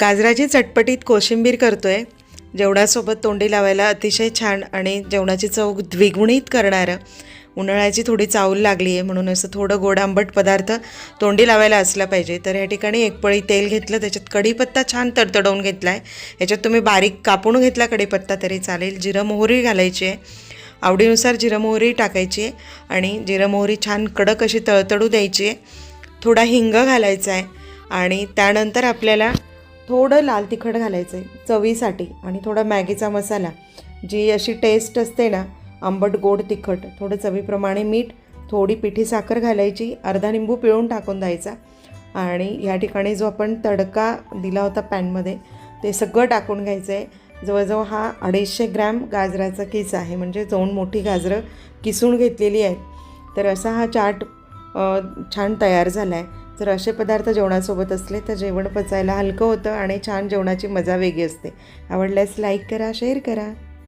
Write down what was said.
गाजराची चटपटीत कोशिंबीर करतोय. जेवणासोबत तोंडी लावायला अतिशय छान आणि जेवणाची चव द्विगुणित करणारं. उन्हाळ्याची थोडी चावल लागली आहे म्हणून असं थोडं गोड आंबट पदार्थ तोंडी लावायला असला पाहिजे. तर या ठिकाणी एक पळी तेल घेतलं, त्याच्यात कढीपत्ता छान तडतडवून घेतला आहे. याच्यात तुम्ही बारीक कापून घेतला कढीपत्ता तरी चालेल. जिरं मोहरी घालायची आहे, आवडीनुसार जिरं मोहरी टाकायची आहे आणि जिरं मोहरी छान कडक अशी तळतळू द्यायची आहे. थोडा हिंग घालायचा आहे आणि त्यानंतर आपल्याला थोडं लाल तिखट घालायचं आहे चवीसाठी आणि थोडा मॅगीचा मसाला. जी अशी टेस्ट असते ना आंबट गोड तिखट, थोडं चवीप्रमाणे मीठ, थोडी पिठी साखर घालायची, अर्धा लिंबू पिळून टाकून द्यायचा आणि या ठिकाणी जो आपण तडका दिला होता पॅनमध्ये ते सगळं टाकून घ्यायचं आहे. जवळजवळ हा 250 ग्रॅम गाजराचा किस आहे, म्हणजे 2 मोठी गाजरं किसून घेतलेली आहेत. तर असा हा चाट छान तयार झाला आहे. जर असे पदार्थ जेवणासोबत असले तर जेवण पचायला हलकं होतं आणि छान जेवणाची मजा वेगळी असते. आवडल्यास लाईक करा, शेअर करा.